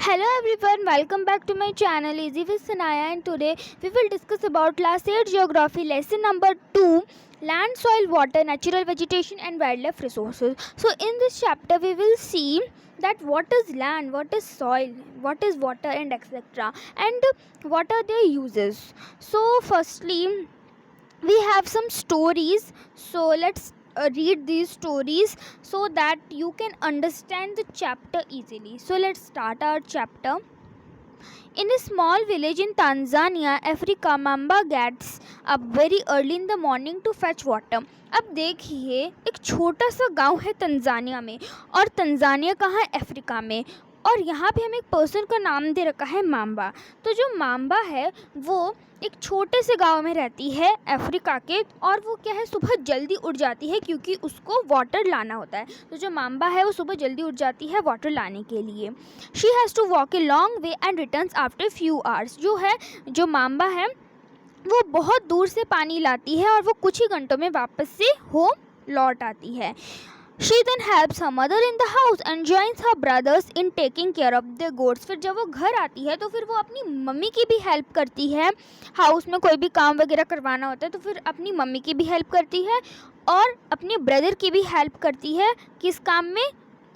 Hello everyone, welcome back to my channel Easy with Sanaya, and today we will discuss about class 8 geography lesson number 2, land, soil, water, natural vegetation and wildlife resources. So in this chapter we will see that what is land, what is soil, what is water and etc. and what are their uses. So firstly we have some stories, so let's read these stories so that you can understand the chapter easily. So let's start our chapter. In a small village in Tanzania, Africa, Mamba gets up very early in the morning to fetch water. अब देखिए, एक छोटा सा गांव है Tanzania में, और Tanzania कहाँ है? अफ्रीका में, और यहाँ पे हमें एक पर्सन का नाम दे रखा है माम्बा. तो जो माम्बा है वो एक छोटे से गांव में रहती है अफ्रीका के, और वो क्या है, सुबह जल्दी उठ जाती है क्योंकि उसको वाटर लाना होता है. तो जो माम्बा है वो सुबह जल्दी उठ जाती है वाटर लाने के लिए. She has to walk a long way and returns after few hours. जो माम्बा है वो बहुत दूर से पानी लाती है और वो कुछ ही घंटों में वापस से होम लौट आती है. She then helps her mother in the house and joins her brothers in taking care of the goats. फिर जब वो घर आती है तो फिर वो अपनी मम्मी की भी हेल्प करती है. हाउस में कोई भी काम वगैरह करवाना होता है तो फिर अपनी मम्मी की भी हेल्प करती है और अपने ब्रदर की भी हेल्प करती है किस काम में?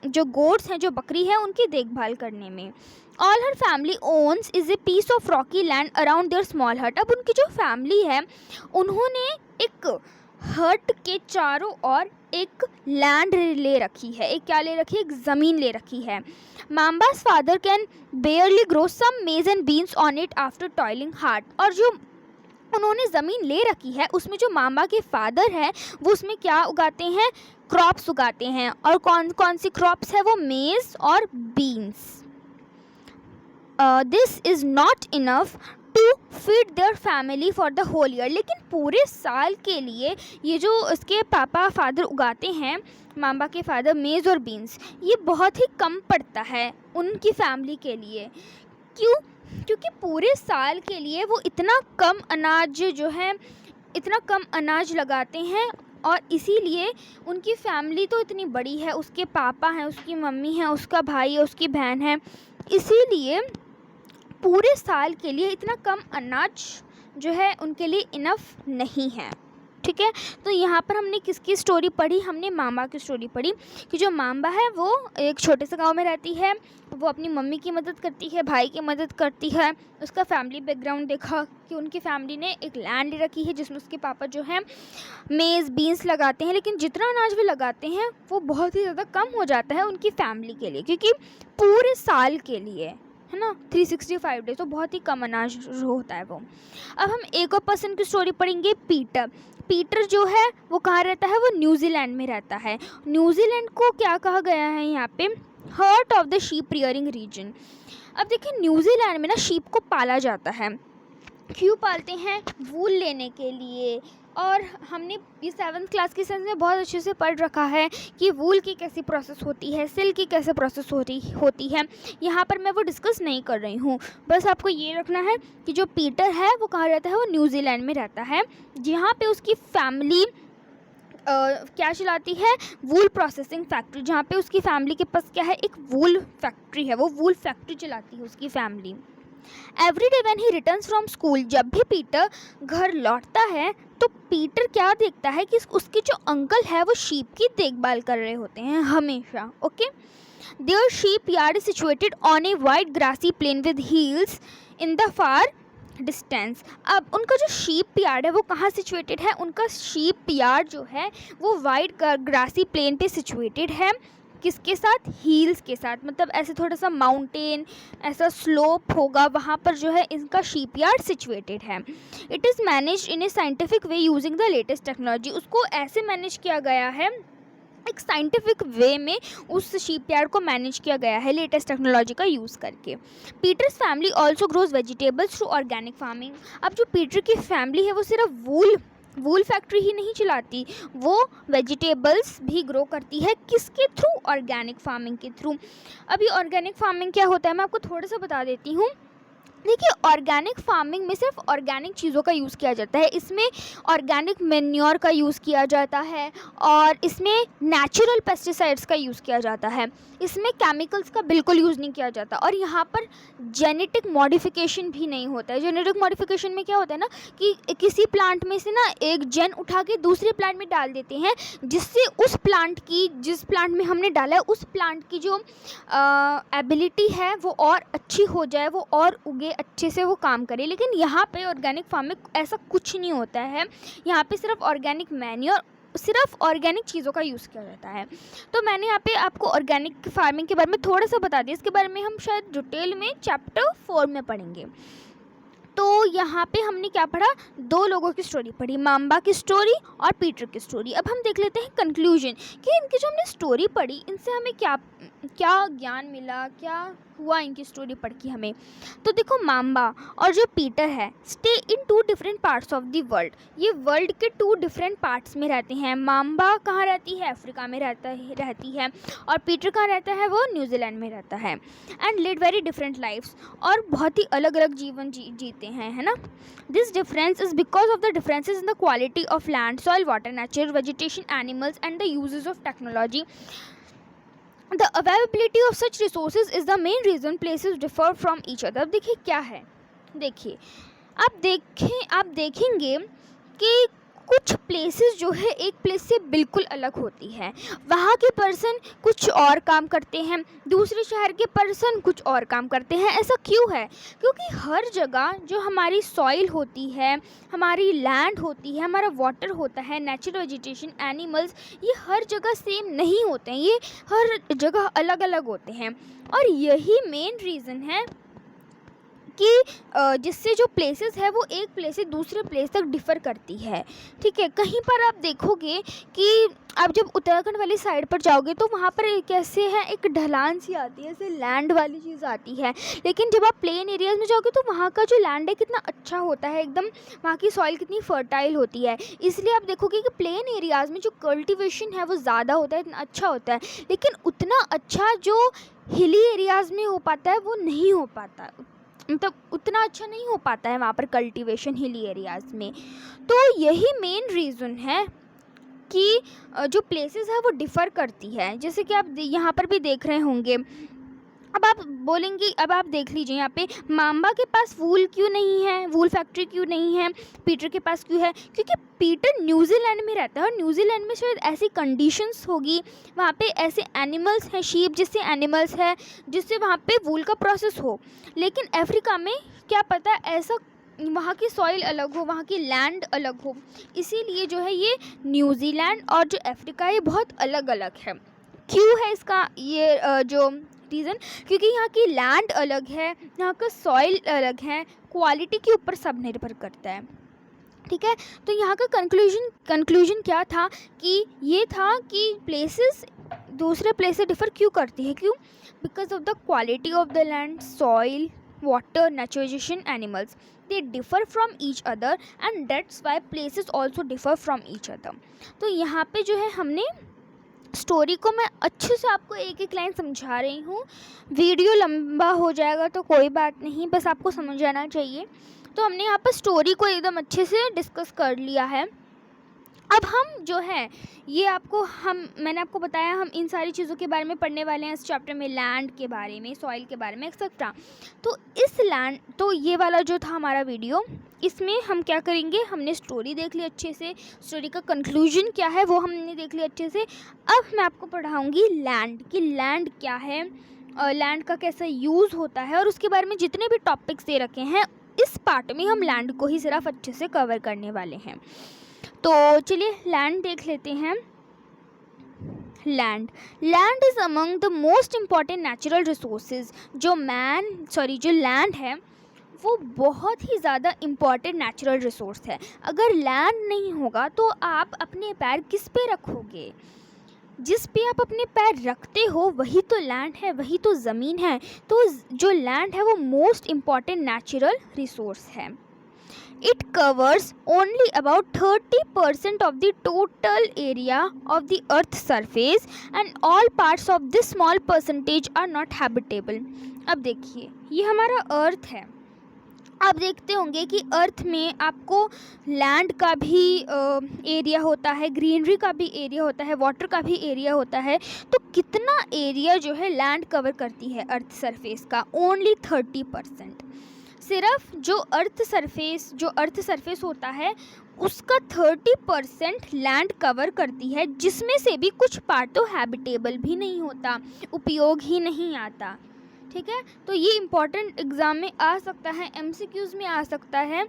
जो गोट्स हैं, जो बकरी है, उनकी देखभाल करने में. All her family owns is a piece of rocky land around their small hut. अब उनकी जो फैमिली है उन्होंने एक हट के चारों ओर एक लैंड ले रखी है. एक क्या ले रखी है? एक ज़मीन ले रखी है. माम्बास फादर कैन बेयरली ग्रो सम मेज and beans on it after toiling hard. और जो उन्होंने ज़मीन ले रखी है उसमें जो माम्बा के फादर हैं वो उसमें क्या उगाते हैं? क्रॉप्स उगाते हैं. और कौन कौन सी क्रॉप्स है वो? मेज और beans. This is not enough to feed their family for the whole year. लेकिन पूरे साल के लिए ये जो उसके पापा फादर उगाते हैं, माम्बा के फादर, मेज़ और बीन्स, ये बहुत ही कम पड़ता है उनकी फैमिली के लिए. क्यों? क्योंकि पूरे साल के लिए वो इतना कम अनाज लगाते हैं, और इसीलिए उनकी फैमिली तो इतनी बड़ी है. उसके पापा हैं, उसकी मम्मी है, उसका भाई है, उसकी बहन है. इसीलिए पूरे साल के लिए इतना कम अनाज जो है उनके लिए इनफ नहीं है. ठीक है, तो यहाँ पर हमने किसकी स्टोरी पढ़ी? हमने माम्बा की स्टोरी पढ़ी कि जो माम्बा है वो एक छोटे से गांव में रहती है. वो अपनी मम्मी की मदद करती है, भाई की मदद करती है. उसका फैमिली बैकग्राउंड देखा कि उनकी फैमिली ने एक लैंड रखी है जिसमें उसके पापा जो है मेज़ बीन्स लगाते हैं. लेकिन जितना अनाज वे लगाते हैं वो बहुत ही ज़्यादा कम हो जाता है उनकी फैमिली के लिए, क्योंकि पूरे साल के लिए है ना 365 डेज, तो बहुत ही कम अनाज होता है वो. अब हम एक और पर्सन की स्टोरी पढ़ेंगे, पीटर. पीटर जो है वो कहाँ रहता है? वो न्यूजीलैंड में रहता है. न्यूजीलैंड को क्या कहा गया है यहाँ पे? Heart of the sheep rearing region. अब देखिए, न्यूजीलैंड में ना शीप को पाला जाता है. क्यों पालते हैं? वूल लेने के लिए. और हमने ये 7th क्लास की साइंस में बहुत अच्छे से पढ़ रखा है कि वूल की कैसी प्रोसेस होती है, सिल्क की कैसे प्रोसेस होती है. यहाँ पर मैं वो डिस्कस नहीं कर रही हूँ. बस आपको ये रखना है कि जो पीटर है वो कहाँ रहता है? वो न्यूजीलैंड में रहता है, जहाँ पे उसकी फैमिली क्या चलाती है? वूल प्रोसेसिंग फैक्ट्री. जहाँ पे उसकी फैमिली के पास क्या है? एक वूल फैक्ट्री है. वो वूल फैक्ट्री चलाती है उसकी family. Every day when he returns from school, जब भी पीटर घर लौटता है तो पीटर क्या देखता है कि उसके जो अंकल है वो शीप की देखभाल कर रहे होते हैं हमेशा. Okay, their sheep yard is situated on a wide grassy plain with hills in the far distance. अब उनका जो शीप यार्ड है वो कहाँ सिचुएटेड है? उनका शीप यार्ड जो है वो वाइड ग्रासी प्लेन पे सिचुएटेड है. किसके साथ? हील्स के साथ. मतलब ऐसे थोड़ा सा माउंटेन, ऐसा स्लोप होगा, वहाँ पर जो है इनका शीप यार्ड सिचुएटेड है. It is managed in A scientific way using the latest technology. उसको ऐसे मैनेज किया गया है, एक साइंटिफिक वे में उस शीप यार्ड को मैनेज किया गया है लेटेस्ट टेक्नोलॉजी का यूज़ करके. Peter's family also grows vegetables through organic farming. अब जो पीटर की फैमिली है वो सिर्फ वूल फैक्ट्री ही नहीं चलाती, वो वेजिटेबल्स भी ग्रो करती है. किसके थ्रू? ऑर्गेनिक फार्मिंग के थ्रू. अभी ऑर्गेनिक फार्मिंग क्या होता है मैं आपको थोड़ा सा बता देती हूँ. देखिए, ऑर्गेनिक फार्मिंग में सिर्फ ऑर्गेनिक चीज़ों का यूज़ किया जाता है, इसमें ऑर्गेनिक मैन्योर का यूज़ किया जाता है और इसमें नेचुरल पेस्टिसाइड्स का यूज़ किया जाता है, इसमें केमिकल्स का बिल्कुल यूज़ नहीं किया जाता। और यहाँ पर जेनेटिक मॉडिफिकेशन भी नहीं होता है। जेनेटिक मॉडिफिकेशन में क्या होता है ना कि किसी प्लांट में से ना एक जेन उठा के दूसरे प्लांट में डाल देते हैं, जिससे उस प्लांट की, जिस प्लांट में हमने डाला है उस प्लांट की जो एबिलिटी है वो और अच्छी हो जाए, वो और उगे, अच्छे से वो काम करे। लेकिन यहाँ पे ऑर्गेनिक फार्म में ऐसा कुछ नहीं होता है। यहाँ पे सिर्फ ऑर्गेनिक मैन्योर, सिर्फ ऑर्गेनिक चीज़ों का यूज़ किया जाता है। तो मैंने यहाँ पे आपको ऑर्गेनिक फार्मिंग के बारे में थोड़ा सा बता दिया, इसके बारे में हम शायद डिटेल में चैप्टर 4 में पढ़ेंगे। तो यहाँ पे हमने क्या पढ़ा, दो लोगों की स्टोरी पढ़ी, माम्बा की स्टोरी और पीटर की स्टोरी। अब हम देख लेते हैं कंक्लूजन कि इनकी जो हमने स्टोरी पढ़ी इनसे हमें क्या क्या ज्ञान मिला, क्या हुआ इनकी स्टोरी पढ़ के हमें। तो देखो, माम्बा और जो पीटर है stay in 2 different parts of the world. ये वर्ल्ड के 2 डिफरेंट पार्ट्स में रहते हैं। माम्बा कहाँ रहती है, अफ्रीका में रहती है और पीटर कहाँ रहता है, वो न्यूजीलैंड में रहता है। And led very different lifes, और बहुत ही अलग अलग जीवन जीते हैं, है ना। This difference is because of the differences in the quality of land, soil, water, nature, vegetation, animals and the uses of technology. The availability of such resources is the main reason places differ from each other। अब देखिए क्या है, देखिए आप देखेंगे कि कुछ places जो है एक प्लेस से बिल्कुल अलग होती है। वहाँ के पर्सन कुछ और काम करते हैं, दूसरे शहर के पर्सन कुछ और काम करते हैं। ऐसा क्यों है? क्योंकि हर जगह जो हमारी सॉइल होती है, हमारी लैंड होती है, हमारा वाटर होता है, नेचुरल वेजिटेशन, एनिमल्स, ये हर जगह सेम नहीं होते हैं, ये हर जगह अलग अलग होते हैं। और यही मेन रीज़न है कि जिससे जो प्लेसेस है वो एक प्लेस से दूसरे प्लेस तक डिफ़र करती है। ठीक है, कहीं पर आप देखोगे कि आप जब उत्तराखंड वाली साइड पर जाओगे तो वहाँ पर कैसे है, एक ढलान सी आती है, ऐसे लैंड वाली चीज़ आती है। लेकिन जब आप प्लेन एरियाज़ में जाओगे तो वहाँ का जो लैंड है कितना अच्छा होता है, एकदम वहाँ की सॉइल कितनी फर्टाइल होती है। इसलिए आप देखोगे कि प्लेन एरियाज़ में जो कल्टिवेशन है वो ज़्यादा होता है, इतना अच्छा होता है। लेकिन उतना अच्छा जो हिली एरियाज़ में हो पाता है वो नहीं हो पाता, मतलब उतना अच्छा नहीं हो पाता है वहाँ पर कल्टीवेशन हिली एरियाज़ में। तो यही मेन रीज़न है कि जो प्लेसेस है वो डिफ़र करती है। जैसे कि आप यहाँ पर भी देख रहे होंगे। अब आप बोलेंगे, अब आप देख लीजिए यहाँ पे माम्बा के पास वूल क्यों नहीं है, वूल फैक्ट्री क्यों नहीं है, पीटर के पास क्यों है? क्योंकि पीटर न्यूजीलैंड में रहता है और न्यूजीलैंड में शायद ऐसी कंडीशंस होगी, वहाँ पे ऐसे एनिमल्स हैं, शीप जैसे एनिमल्स हैं जिससे वहाँ पे वूल का प्रोसेस हो। लेकिन अफ्रीका में क्या पता ऐसा, वहाँ की सॉइल अलग हो, वहाँ की लैंड अलग हो, इसीलिए जो है ये न्यूजीलैंड और जो अफ्रीका है ये बहुत अलग अलग है। क्यों है इसका ये जो रीज़न? क्योंकि यहाँ की लैंड अलग है, यहाँ का सॉइल अलग है, क्वालिटी के ऊपर सब निर्भर करता है। ठीक है, तो यहाँ का कंक्लूजन क्या था कि ये था कि प्लेसेस दूसरे प्लेस से डिफ़र क्यों करती है, क्यों? Because of the quality of the land, soil, water, naturalization, animals, they differ from each other and that's why places also differ from each other। तो यहाँ पे जो है हमने स्टोरी को, मैं अच्छे से आपको एक एक लाइन समझा रही हूँ, वीडियो लंबा हो जाएगा तो कोई बात नहीं, बस आपको समझ आना चाहिए। तो हमने यहाँ पर स्टोरी को एकदम अच्छे से डिस्कस कर लिया है। अब हम जो है ये मैंने आपको बताया हम इन सारी चीज़ों के बारे में पढ़ने वाले हैं इस चैप्टर में, लैंड के बारे में, सॉइल के बारे में, एक्सेट्रा। तो ये वाला जो था हमारा वीडियो, इसमें हम क्या करेंगे, हमने स्टोरी देख ली अच्छे से, स्टोरी का कंक्लूजन क्या है वो हमने देख लिया अच्छे से। अब मैं आपको पढ़ाऊँगी लैंड, कि लैंड क्या है, लैंड का कैसा यूज़ होता है, और उसके बारे में जितने भी टॉपिक्स दे रखे हैं इस पार्ट में हम लैंड को ही सिर्फ अच्छे से कवर करने वाले हैं। तो चलिए लैंड देख लेते हैं। Land is among the most important natural resources. जो लैंड है वो बहुत ही ज़्यादा इम्पॉर्टेंट नेचुरल रिसोर्स है। अगर लैंड नहीं होगा तो आप अपने पैर किस पे रखोगे? जिस पे आप अपने पैर रखते हो वही तो लैंड है, वही तो ज़मीन है। तो जो लैंड है वो मोस्ट इम्पॉर्टेंट नेचुरल रिसोर्स है। It covers only about 30% of the total area of the Earth's surface and all parts of this small percentage are not habitable। अब देखिए ये हमारा अर्थ है, आप देखते होंगे कि अर्थ में आपको लैंड का भी एरिया होता है, ग्रीनरी का भी एरिया होता है, वाटर का भी एरिया होता है। तो कितना एरिया जो है लैंड कवर करती है अर्थ सरफेस का? ओनली 30%। सिर्फ जो अर्थ सरफेस होता है उसका 30% लैंड कवर करती है, जिसमें से भी कुछ पार्ट तो हैबिटेबल भी नहीं होता, उपयोग ही नहीं आता। ठीक है, तो ये इम्पॉर्टेंट एग्ज़ाम में आ सकता है, MCQs में आ सकता है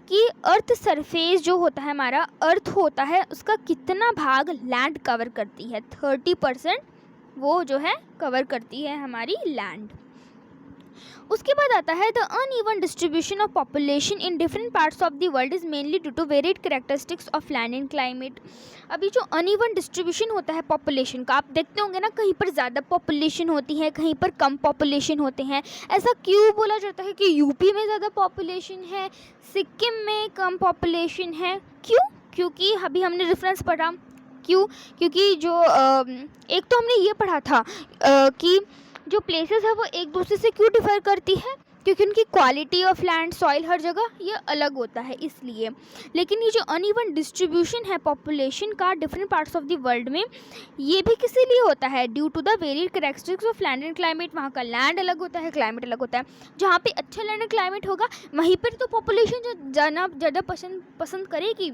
कि अर्थ सरफेस जो होता है, हमारा अर्थ होता है, उसका कितना भाग लैंड कवर करती है? 30% वो जो है कवर करती है हमारी लैंड। उसके बाद आता है the uneven distribution of population in different parts of the world is mainly due to varied characteristics of land and climate. अभी जो अनइवन डिस्ट्रीब्यूशन होता है पॉपुलेशन का, आप देखते होंगे ना, कहीं पर ज़्यादा पॉपुलेशन होती है, कहीं पर कम पॉपुलेशन होते हैं। ऐसा क्यों बोला जाता है कि यूपी में ज़्यादा पॉपुलेशन है, सिक्किम में कम पॉपुलेशन है? क्यों? क्योंकि अभी हमने रेफरेंस पढ़ा। क्यों? क्योंकि जो एक तो हमने ये पढ़ा था कि जो प्लेसेस है वो एक दूसरे से क्यों डिफर करती है, क्योंकि उनकी क्वालिटी ऑफ लैंड, सॉइल हर जगह ये अलग होता है, इसलिए। लेकिन ये जो अनइवन डिस्ट्रीब्यूशन है पॉपुलेशन का different parts of the world में, ये भी किसी लिए होता है? Due to the varied characteristics of land and climate. वहाँ का लैंड अलग होता है, क्लाइमेट अलग होता है। जहाँ पे अच्छा लैंड एंड क्लाइमेट होगा वहीं पर तो पॉपुलेशन जो जाना ज़्यादा पसंद करेगी।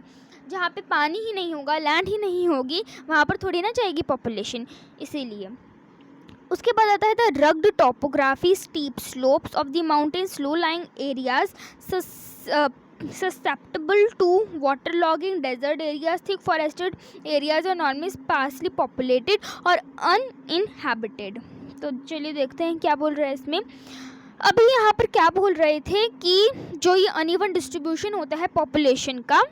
जहाँ पे पानी ही नहीं होगा, लैंड ही नहीं होगी, वहाँ पर थोड़ी ना जाएगी पॉपुलेशन, इसीलिए। उसके बाद आता है the rugged topography, steep slopes of the mountains, low lying areas susceptible to waterlogging, desert areas, thick forested areas और normally sparsely populated और uninhabited। तो चलिए देखते हैं क्या बोल रहे हैं इसमें। अभी यहाँ पर क्या बोल रहे थे कि जो ये अनइवन डिस्ट्रीब्यूशन होता है पॉपुलेशन का,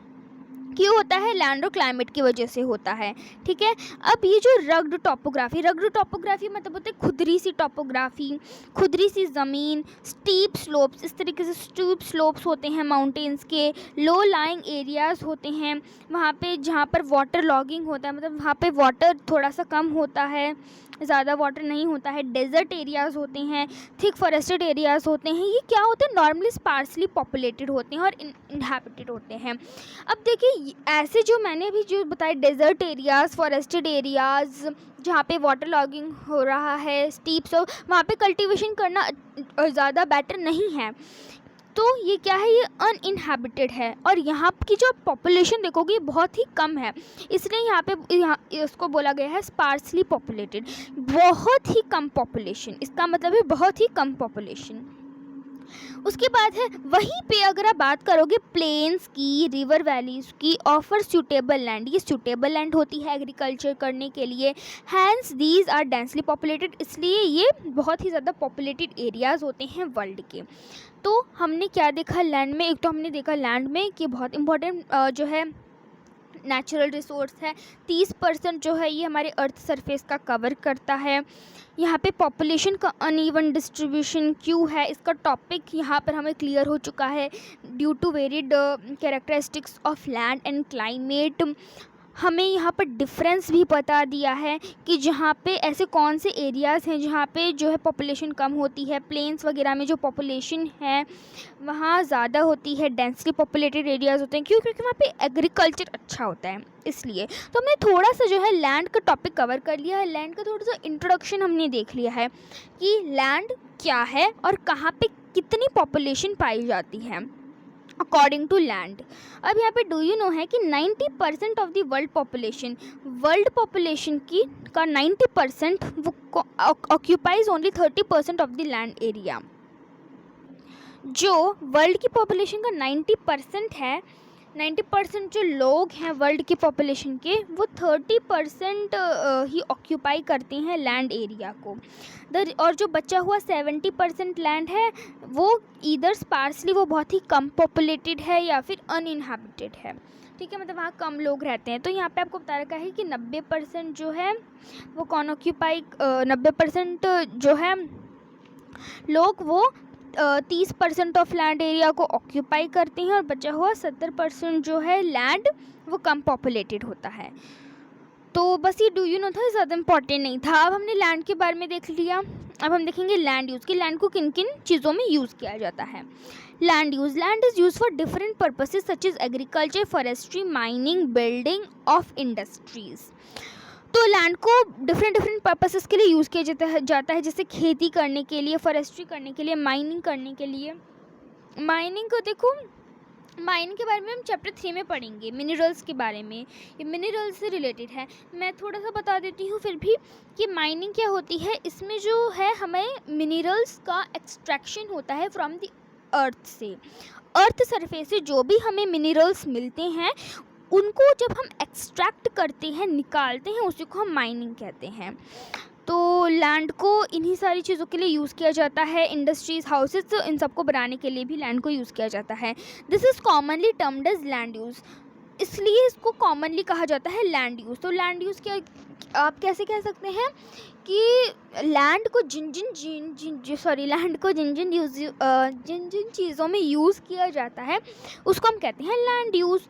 क्यों होता है? लैंड और क्लाइमेट की वजह से होता है। ठीक है, अब ये जो रग्ड टोपोग्राफी मतलब होते हैं खुदरी सी टोपोग्राफी, खुदरी सी ज़मीन, स्टीप स्लोप्स, इस तरीके से स्टीप स्लोप्स होते हैं माउंटेन्स के, लो लाइंग एरियाज़ होते हैं वहाँ पे जहाँ पर वाटर लॉगिंग होता है, मतलब वहाँ पे वाटर थोड़ा सा कम होता है, ज़्यादा वाटर नहीं होता है, डेजर्ट एरियाज़ होते हैं, थिक फॉरेस्टेड एरियाज़ होते हैं। ये क्या होते हैं? नॉर्मली स्पार्सली पॉपुलेटेड होते हैं और इनहैबिटेड होते हैं। अब देखिए, ऐसे जो मैंने अभी जो बताए डेजर्ट एरियाज़, फॉरेस्टेड एरियाज़, जहाँ पे वाटर लॉगिंग हो रहा है, स्टीप्स, वहाँ पे कल्टीवेशन करना ज़्यादा बेटर नहीं है। तो ये क्या है? ये अनइनहैबिटेड है और यहाँ की जो पॉपुलेशन देखोगे बहुत ही कम है, इसलिए यहाँ इसको बोला गया है स्पार्सली पॉपुलेटेड, बहुत ही कम पॉपुलेशन। इसका मतलब है बहुत ही कम पॉपुलेशन। उसके बाद है वहीं पे अगर आप बात करोगे प्लेन्स की, रिवर वैलीज़ की, ऑफर सूटेबल लैंड, ये सूटेबल लैंड होती है एग्रीकल्चर करने के लिए। Hence these are densely populated, इसलिए ये बहुत ही ज़्यादा पॉपुलेटेड एरियाज़ होते हैं वर्ल्ड के। तो हमने क्या देखा लैंड में? एक तो हमने देखा लैंड में कि बहुत इंपॉर्टेंट जो है नेचुरल रिसोर्स है, 30% जो है ये हमारे अर्थ सरफेस का कवर करता है। यहाँ पे पॉपुलेशन का अनइवन डिस्ट्रीब्यूशन क्यों है, इसका टॉपिक यहाँ पर हमें क्लियर हो चुका है। Due to varied characteristics of land and climate, हमें यहाँ पर डिफरेंस भी बता दिया है कि जहाँ पे ऐसे कौन से एरियाज़ हैं जहाँ पे जो है पॉपुलेशन कम होती है। प्लेन्स वगैरह में जो पॉपुलेशन है वहाँ ज़्यादा होती है, डेंसली पॉपुलेटेड एरियाज़ होते हैं। क्यों? क्योंकि वहाँ पे एग्रीकल्चर अच्छा होता है, इसलिए। तो हमने थोड़ा सा जो है लैंड का टॉपिक कवर कर लिया है, लैंड का थोड़ा सा इंट्रोडक्शन हमने देख लिया है कि लैंड क्या है और कहाँ पर कितनी पॉपुलेशन पाई जाती है अकॉर्डिंग टू लैंड। अब यहाँ पे डू यू नो है कि 90% ऑफ द वर्ल्ड पॉपुलेशन की का 90% वो occupies only 30% of the land area. जो वर्ल्ड की पॉपुलेशन का 90% है, 90% जो लोग हैं वर्ल्ड की पॉपुलेशन के, वो 30% ही ऑक्यूपाई करते हैं लैंड एरिया को। और जो बचा हुआ 70% लैंड है वो ईदर स्पार्सली, वो बहुत ही कम पॉपुलेटेड है या फिर अनइनहैबिटेड है। ठीक है, मतलब वहाँ कम लोग रहते हैं। तो यहाँ पे आपको बता रखा है कि 90% जो है वो कौन ऑक्यूपाई, 90% जो है लोग वो 30% ऑफ लैंड एरिया को ऑक्यूपाई करते हैं और बचा हुआ 70% जो है लैंड वो कम पॉपुलेटेड होता है। तो बस ये डू यू नो था, ज़्यादा इम्पॉर्टेंट नहीं था। अब हमने लैंड के बारे में देख लिया। अब हम देखेंगे लैंड यूज़ कि लैंड को किन किन चीज़ों में यूज़ किया जाता है। Land use, land is use for different purposes such as agriculture, forestry, mining, building of industries. तो लैंड को डिफरेंट पर्पसेस के लिए यूज़ किया जाता है जैसे खेती करने के लिए, फॉरेस्ट्री करने के लिए, माइनिंग करने के लिए। माइनिंग को देखो, माइनिंग के बारे में हम चैप्टर 3 में पढ़ेंगे, मिनरल्स के बारे में, ये मिनरल्स से रिलेटेड है। मैं थोड़ा सा बता देती हूँ फिर भी कि माइनिंग क्या होती है। इसमें जो है हमें मिनरल्स का एक्सट्रैक्शन होता है फ्रॉम द अर्थ से। अर्थ सरफेस से जो भी हमें मिनरल्स मिलते हैं उनको जब हम एक्सट्रैक्ट करते हैं, निकालते हैं, उसी को हम माइनिंग कहते हैं। तो लैंड को इन्हीं सारी चीज़ों के लिए यूज़ किया जाता है, इंडस्ट्रीज़, हाउसेस, तो इन सबको बनाने के लिए भी लैंड को यूज़ किया जाता है। This is commonly termed as land use, इसलिए इसको कॉमनली कहा जाता है लैंड यूज़। तो लैंड यूज़ क्या आप कैसे कह सकते हैं कि लैंड को जिन जिन चीज़ों में यूज़ किया जाता है उसको हम कहते हैं लैंड यूज़।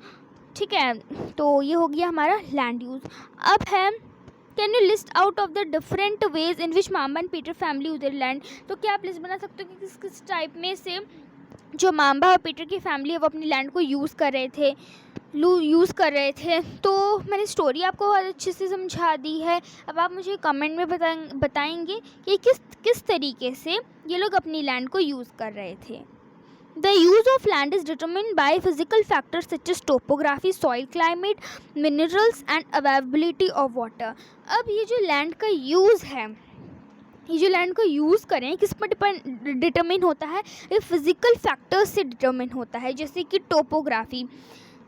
ठीक है, तो ये हो गया हमारा लैंड यूज़। अब है can you list out of the different ways in which mama and Peter family use their land. तो क्या आप लिस्ट बना सकते हो कि किस टाइप में से जो मामा और पीटर की फैमिली है वो अपनी लैंड को यूज़ कर रहे थे। तो मैंने स्टोरी आपको बहुत अच्छे से समझा दी है। अब आप मुझे कमेंट में बताएंगे कि किस तरीके से ये लोग अपनी लैंड को यूज़ कर रहे थे। The use of land is determined by physical factors such as topography, soil, climate, minerals and availability of water. अब ये जो लैंड का यूज़ है, ये जो लैंड को यूज़ करें किस पर डिटरमिन होता है, ये फिज़िकल फैक्टर्स से डिटरमिन होता है। जैसे कि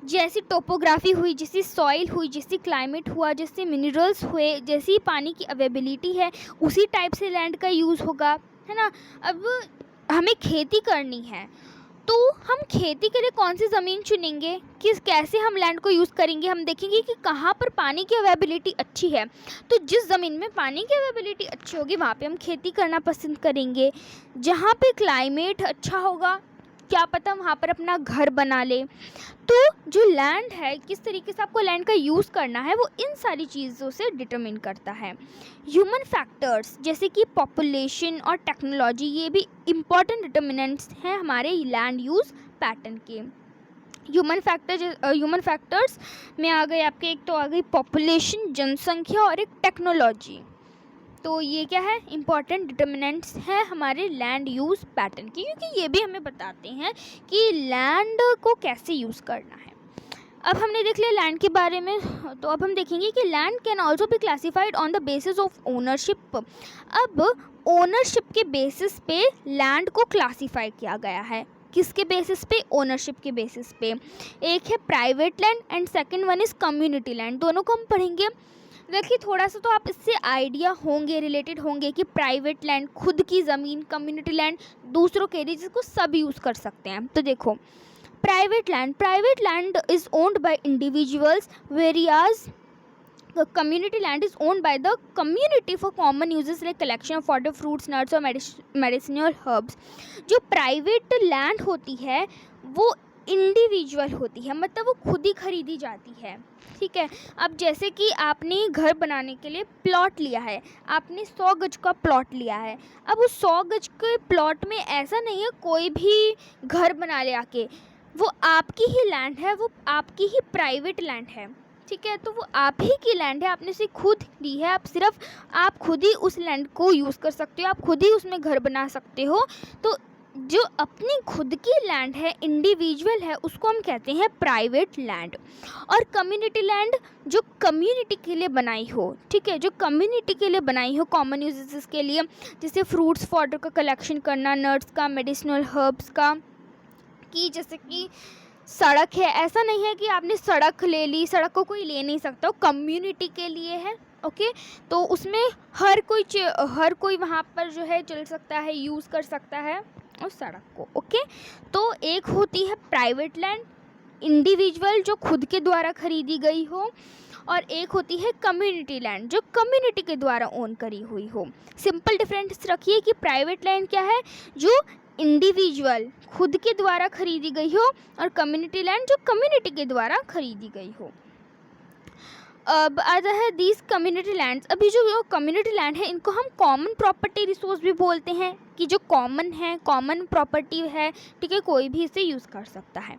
जैसी टोपोग्राफी हुई, जैसी सॉइल हुई, जैसी क्लाइमेट हुआ, जैसे मिनरल्स हुए, जैसी पानी की अवेलेबिलिटी है, उसी टाइप से लैंड का यूज़ होगा, है ना। अब हमें खेती करनी है तो हम खेती के लिए कौन सी ज़मीन चुनेंगे, कैसे हम लैंड को यूज़ करेंगे। हम देखेंगे कि कहाँ पर पानी की अवेलेबिलिटी अच्छी है, तो जिस ज़मीन में पानी की अवेलेबिलिटी अच्छी होगी वहाँ पे हम खेती करना पसंद करेंगे। जहाँ पे क्लाइमेट अच्छा होगा, क्या पता वहाँ पर अपना घर बना ले। तो जो लैंड है, किस तरीके से आपको लैंड का यूज़ करना है, वो इन सारी चीज़ों से डिटरमिन करता है। ह्यूमन फैक्टर्स जैसे कि पॉपुलेशन और टेक्नोलॉजी, ये भी इम्पॉर्टेंट डिटर्मिनेंट्स हैं हमारे लैंड यूज़ पैटर्न के। ह्यूमन फैक्टर्स में आ गए आपके, एक तो आ गई पॉपुलेशन, जनसंख्या, और एक टेक्नोलॉजी। तो ये क्या है, इम्पॉर्टेंट डिटर्मिनेंट्स हैं हमारे लैंड यूज़ पैटर्न की, क्योंकि ये भी हमें बताते हैं कि लैंड को कैसे यूज़ करना है। अब हमने देख लिया लैंड के बारे में, तो अब हम देखेंगे कि land can also be classified on the basis of ownership. अब ओनरशिप के बेसिस पे लैंड को क्लासीफाई किया गया है। किसके बेसिस पे, ओनरशिप के बेसिस पे। एक है private land and second one is community land. दोनों को हम पढ़ेंगे। देखिए थोड़ा सा तो आप इससे आइडिया होंगे, रिलेटेड होंगे कि प्राइवेट लैंड खुद की ज़मीन, कम्युनिटी लैंड दूसरों के लिए, जिसको सब यूज़ कर सकते हैं। तो देखो private land is owned by individuals, whereas community land is owned by the community for common uses like collection of water, fruits, nuts और medicinal herbs। जो प्राइवेट लैंड होती है वो इंडिविजुअल होती है, मतलब वो खुद ही खरीदी जाती है। ठीक है, अब जैसे कि आपने घर बनाने के लिए प्लॉट लिया है, आपने 100 गज का प्लॉट लिया है। अब उस 100 गज के प्लॉट में ऐसा नहीं है कोई भी घर बना ले आके, वो आपकी ही लैंड है, वो आपकी ही प्राइवेट लैंड है। ठीक है, तो वो आप ही की लैंड है, आपने उसे खुद ली है। आप खुद ही उस लैंड को यूज़ कर सकते हो, आप खुद ही उसमें घर बना सकते हो। तो जो अपनी खुद की लैंड है, इंडिविजुअल है, उसको हम कहते हैं प्राइवेट लैंड। और कम्युनिटी लैंड जो कम्युनिटी के लिए बनाई हो, ठीक है, जो कम्युनिटी के लिए बनाई हो, कॉमन यूजेस के लिए, जैसे फ्रूट्स फॉडर का कलेक्शन करना, नट्स का, मेडिसिनल हर्ब्स का, कि जैसे कि सड़क है, ऐसा नहीं है कि आपने सड़क ले ली, सड़क को कोई ले नहीं सकता, कम्युनिटी के लिए है। ओके, तो उसमें हर कोई वहाँ पर जो है चल सकता है, यूज़ कर सकता है उस सड़क को। ओके, तो एक होती है प्राइवेट लैंड, इंडिविजुअल जो खुद के द्वारा खरीदी गई हो, और एक होती है कम्युनिटी लैंड जो कम्युनिटी के द्वारा ओन करी हुई हो। सिंपल डिफरेंस रखिए कि प्राइवेट लैंड क्या है, जो इंडिविजुअल खुद के द्वारा खरीदी गई हो, और कम्युनिटी लैंड जो कम्युनिटी के द्वारा खरीदी गई हो। अब आता है दीज कम्युनिटी लैंड्स। अभी जो कम्युनिटी लैंड है इनको हम कॉमन प्रॉपर्टी रिसोर्स भी बोलते हैं, कि जो कॉमन है, कॉमन प्रॉपर्टी है, ठीक है, कोई भी इसे यूज़ कर सकता है।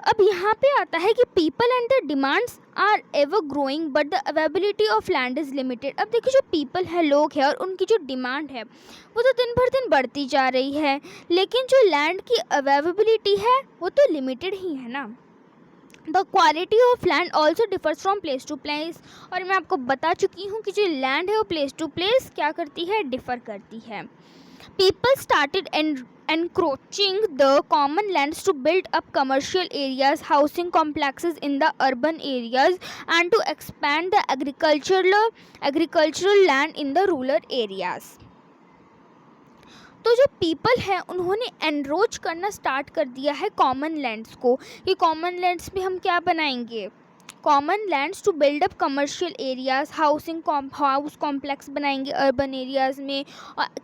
अब यहाँ पे आता है कि people and the demands are ever growing but the availability of land is limited. अब देखिए जो पीपल है, लोग हैं, और उनकी जो डिमांड है वो तो दिन भर दिन बढ़ती जा रही है, लेकिन जो लैंड की अवेबिलिटी है वो तो लिमिटेड ही है ना। The quality of land also differs from place to place. और मैं आपको बता चुकी हूँ कि जो लैंड है वो प्लेस टू प्लेस क्या करती है, डिफ़र करती है। People started encroaching the common lands to build up commercial areas, housing complexes in the urban areas, and to expand the agricultural land in the rural areas. तो जो people है उन्होंने एनरोच करना स्टार्ट कर दिया है कॉमन लैंड्स को, कि कॉमन लैंड्स में हम क्या बनाएंगे, common lands to build up commercial areas, house complex बनाएंगे अर्बन एरियाज़ में,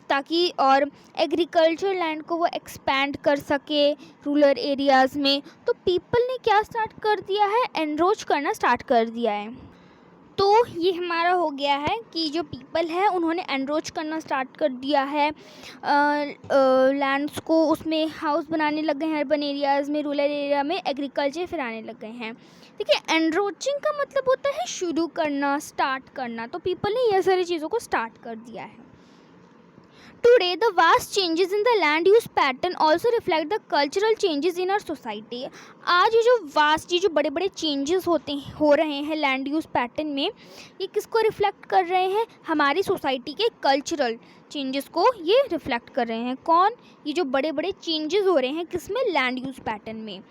ताकि और एग्रीकल्चर लैंड को वो एक्सपैंड कर सके रूरल एरियाज़ में। तो पीपल ने क्या स्टार्ट कर दिया है, एनरोच करना स्टार्ट कर दिया है। तो ये हमारा हो गया है कि जो पीपल है उन्होंने एनरोच करना स्टार्ट कर दिया है लैंड्स को, उसमें हाउस बनाने लग गए हैं अर्बन एरियाज़ में, रूरल एरिया में एग्रीकल्चर फिर आने लग गए हैं। देखिए, एनरोचिंग का मतलब होता है शुरू करना, स्टार्ट करना। तो पीपल ने ये सारी चीज़ों को स्टार्ट कर दिया है। Today, the vast changes in the land use pattern also reflect the cultural changes in our society. आज ये जो वास्ट, ये जो बड़े बड़े चेंजेस हो रहे हैं लैंड यूज़ पैटर्न में, ये किसको रिफ्लेक्ट कर रहे हैं, हमारी सोसाइटी के कल्चरल चेंजेस को ये रिफ्लेक्ट कर रहे हैं। कौन, ये जो बड़े बड़े चेंजेस हो रहे हैं किसमें, लैंड यूज़ पैटर्न में।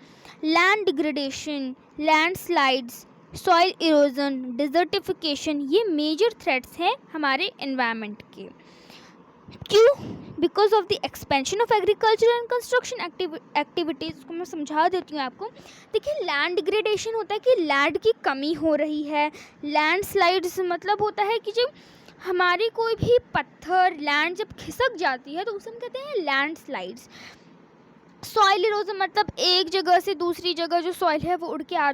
Land degradation, land slides, soil erosion, desertification, ये मेजर थ्रेट्स हैं हमारे एनवायरनमेंट के। क्यों, because of the expansion of agriculture and construction activities को मैं समझा देती हूँ आपको। देखिए, लैंड डिग्रेडेशन होता है कि लैंड की कमी हो रही है। लैंड स्लाइड्स मतलब होता है कि जब हमारी कोई भी पत्थर, लैंड जब खिसक जाती है तो उसे हम कहते हैं लैंड स्लाइड्स। सॉइल इरोजन मतलब एक जगह से दूसरी जगह जो सॉइल है वो उड़ के आ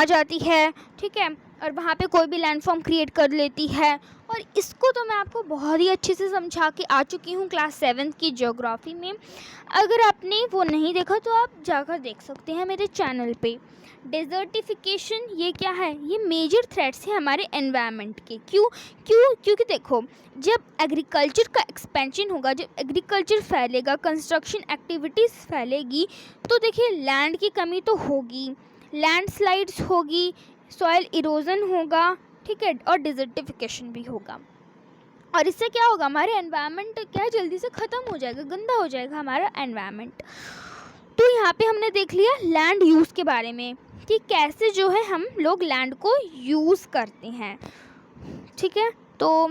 जाती है, ठीक है, और वहाँ पे कोई भी लैंडफॉर्म क्रिएट कर लेती है। और इसको तो मैं आपको बहुत ही अच्छे से समझा के आ चुकी हूँ क्लास 7 की ज्योग्राफी में। अगर आपने वो नहीं देखा तो आप जाकर देख सकते हैं मेरे चैनल पे। डेजर्टिफिकेशन ये क्या है, ये मेजर थ्रेट्स हैं हमारे एनवायरनमेंट के। क्योंकि देखो, जब एग्रीकल्चर का एक्सपेंशन होगा, जब एग्रीकल्चर फैलेगा, कंस्ट्रक्शन एक्टिविटीज़ फैलेगी, तो देखिए लैंड की कमी तो होगी, लैंडस्लाइड्स होगी, सॉइल इरोजन होगा, ठीक है, और डिजर्टिफिकेशन भी होगा। और इससे क्या होगा, हमारे एनवायरनमेंट क्या जल्दी से ख़त्म हो जाएगा, गंदा हो जाएगा हमारा एनवायरनमेंट। तो यहाँ पे हमने देख लिया लैंड यूज़ के बारे में कि कैसे जो है हम लोग लैंड को यूज़ करते हैं, ठीक है। तो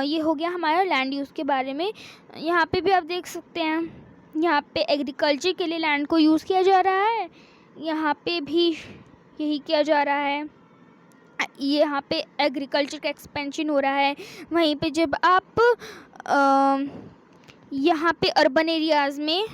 ये हो गया हमारा लैंड यूज़ के बारे में। यहाँ पे भी आप देख सकते हैं, यहाँ पे एग्रीकल्चर के लिए लैंड को यूज़ किया जा रहा है, यहाँ पे भी यही किया जा रहा है, ये यहाँ पे एग्रीकल्चर का एक्सपेंशन हो रहा है। वहीं पे जब आप यहाँ पे अर्बन एरियाज़ में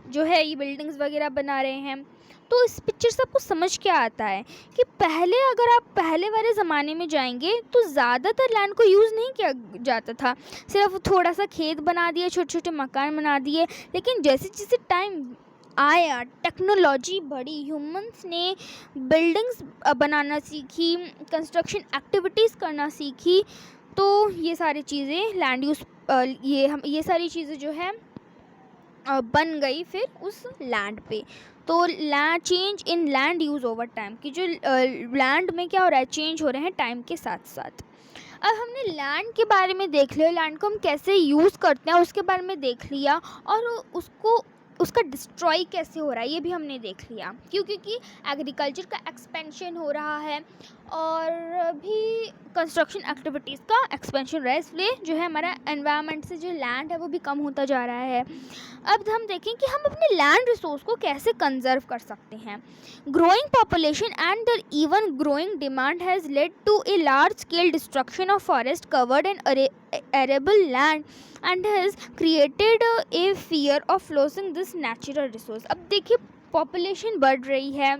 जो है ये बिल्डिंग्स वगैरह बना रहे हैं, तो इस पिक्चर से आपको समझ क्या आता है कि पहले अगर आप पहले वाले ज़माने में जाएंगे तो ज़्यादातर लैंड को यूज़ नहीं किया जाता था, सिर्फ थोड़ा सा खेत बना दिए, छोटे छोटे मकान बना दिए। लेकिन जैसे जैसे टाइम आया, टेक्नोलॉजी बढ़ी, ह्यूमंस ने बिल्डिंग्स बनाना सीखी, कंस्ट्रक्शन एक्टिविटीज़ करना सीखी, तो ये सारी चीज़ें लैंड यूज़ ये सारी चीज़ें जो है बन गई फिर उस लैंड पे। तो change in land use over time, कि जो लैंड में क्या हो रहा है, चेंज हो रहे हैं टाइम के साथ साथ। अब हमने लैंड के बारे में देख लिया, लैंड को हम कैसे यूज़ करते हैं उसके बारे में देख लिया, और उसका डिस्ट्रॉय कैसे हो रहा है ये भी हमने देख लिया। क्योंकि एग्रीकल्चर का एक्सपेंशन हो रहा है और भी कंस्ट्रक्शन एक्टिविटीज़ का एक्सपेंशन हो रहा है, इसलिए जो है हमारा एनवायरनमेंट से जो लैंड है वो भी कम होता जा रहा है। अब हम देखें कि हम अपने लैंड रिसोर्स को कैसे कंजर्व कर सकते हैं। Growing population and the even growing demand has led to a large scale destruction of forest covered and arable land and has created a fear of losing this natural resource। अब देखिए, population बढ़ रही है,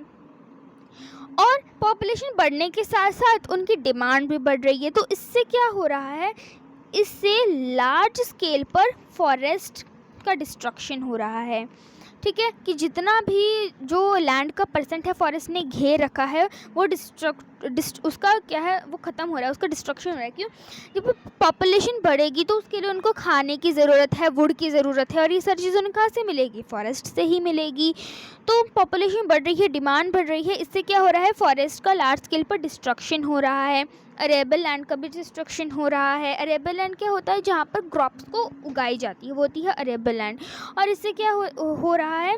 और population बढ़ने के साथ साथ उनकी डिमांड भी बढ़ रही है। तो इससे क्या हो रहा है, इससे लार्ज स्केल पर फॉरेस्ट का डिस्ट्रक्शन हो रहा है। ठीक है, कि जितना भी जो लैंड का परसेंट है फॉरेस्ट ने घेर रखा है वो उसका क्या है, वो ख़त्म हो रहा है, उसका डिस्ट्रक्शन हो रहा है। क्यों? जब पॉपुलेशन बढ़ेगी तो उसके लिए उनको खाने की ज़रूरत है, वुड की ज़रूरत है, और ये सारी चीज़ें उन्हें कहाँ से मिलेगी? फॉरेस्ट से ही मिलेगी। तो पॉपुलेशन बढ़ रही है, डिमांड बढ़ रही है, इससे क्या हो रहा है, फॉरेस्ट का लार्ज स्केल पर डिस्ट्रक्शन हो रहा है। अरेबल लैंड का भी डिस्ट्रक्शन हो रहा है। अरेबल लैंड क्या होता है? जहाँ पर क्रॉप्स को उगाई जाती है वो होती है अरेबल लैंड। और इससे क्या हो रहा है,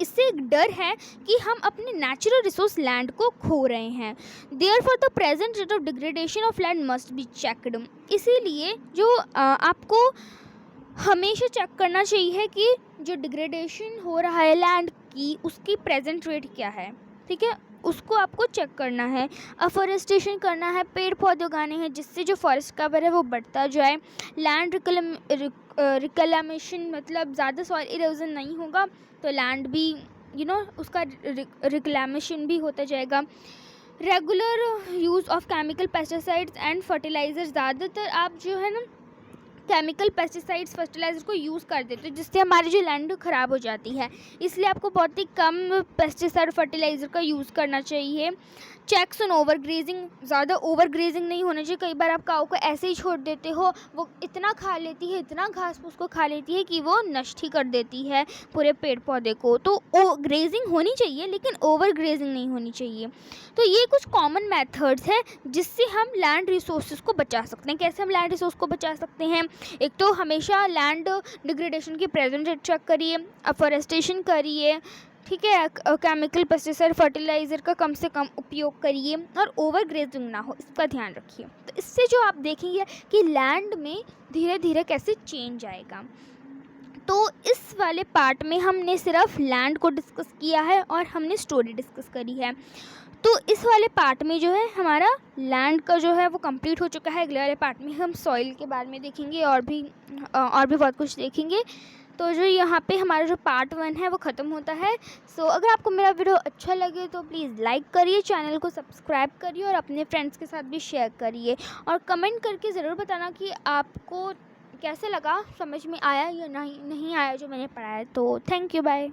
इससे एक डर है कि हम अपने नेचुरल रिसोर्स लैंड को खो रहे हैं। Therefore the present rate of degradation of land must be checked. इसीलिए जो आपको हमेशा चेक करना चाहिए कि जो डिग्रेडेशन हो रहा है लैंड की, उसकी प्रेजेंट रेट क्या है। ठीक है, उसको आपको चेक करना है। अफॉरेस्टेशन करना है, पेड़ पौधे उगाने हैं जिससे जो फॉरेस्ट कवर है वो बढ़ता जाए। लैंड रिक्लेमेशन मतलब ज़्यादा सॉइल इरोजन नहीं होगा तो लैंड भी उसका रिक्लेमेशन भी होता जाएगा। Regular use of chemical pesticides and fertiliser, ज़्यादातर आप जो है ना केमिकल पेस्टिसाइड्स फर्टिलाइज़र को यूज़ कर देते हैं जिससे हमारी जो लैंड ख़राब हो जाती है। इसलिए आपको बहुत ही कम पेस्टिसाइड फर्टिलाइज़र का यूज़ करना चाहिए। चेक्स ऑन ओवर ग्रेजिंग, ज़्यादा ओवर ग्रेजिंग नहीं होना चाहिए। कई बार आप काऊ को ऐसे ही छोड़ देते हो, वो इतना खा लेती है, इतना घास फूस को खा लेती है कि वो नष्ट ही कर देती है पूरे पेड़ पौधे को। तो ग्रेजिंग होनी चाहिए लेकिन ओवर ग्रेजिंग नहीं होनी चाहिए। तो ये कुछ कॉमन मेथड्स है जिससे हम लैंड रिसोर्सेज को बचा सकते हैं। कैसे हम लैंड रिसोर्स को बचा सकते हैं? एक तो हमेशा लैंड डिग्रेडेशन की प्रेजेंट रेट चेक करिए, अफॉरेस्टेशन करिए, ठीक है, केमिकल पेस्टिसाइड फर्टिलाइज़र का कम से कम उपयोग करिए और ओवर ग्रेजिंग ना हो, इसका ध्यान रखिए। तो इससे जो आप देखेंगे कि लैंड में धीरे धीरे कैसे चेंज आएगा। तो इस वाले पार्ट में हमने सिर्फ लैंड को डिस्कस किया है और हमने स्टोरी डिस्कस करी है। तो इस वाले पार्ट में जो है हमारा लैंड का जो है वो कंप्लीट हो चुका है। अगले वाले पार्ट में हम सॉइल के बारे में देखेंगे और भी बहुत कुछ देखेंगे। तो जो यहाँ पे हमारा जो पार्ट 1 है वो ख़त्म होता है। सो अगर आपको मेरा वीडियो अच्छा लगे तो प्लीज़ लाइक करिए, चैनल को सब्सक्राइब करिए और अपने फ्रेंड्स के साथ भी शेयर करिए। और कमेंट करके ज़रूर बताना कि आपको कैसे लगा, समझ में आया या नहीं आया जो मैंने पढ़ाया। तो थैंक यू, बाय।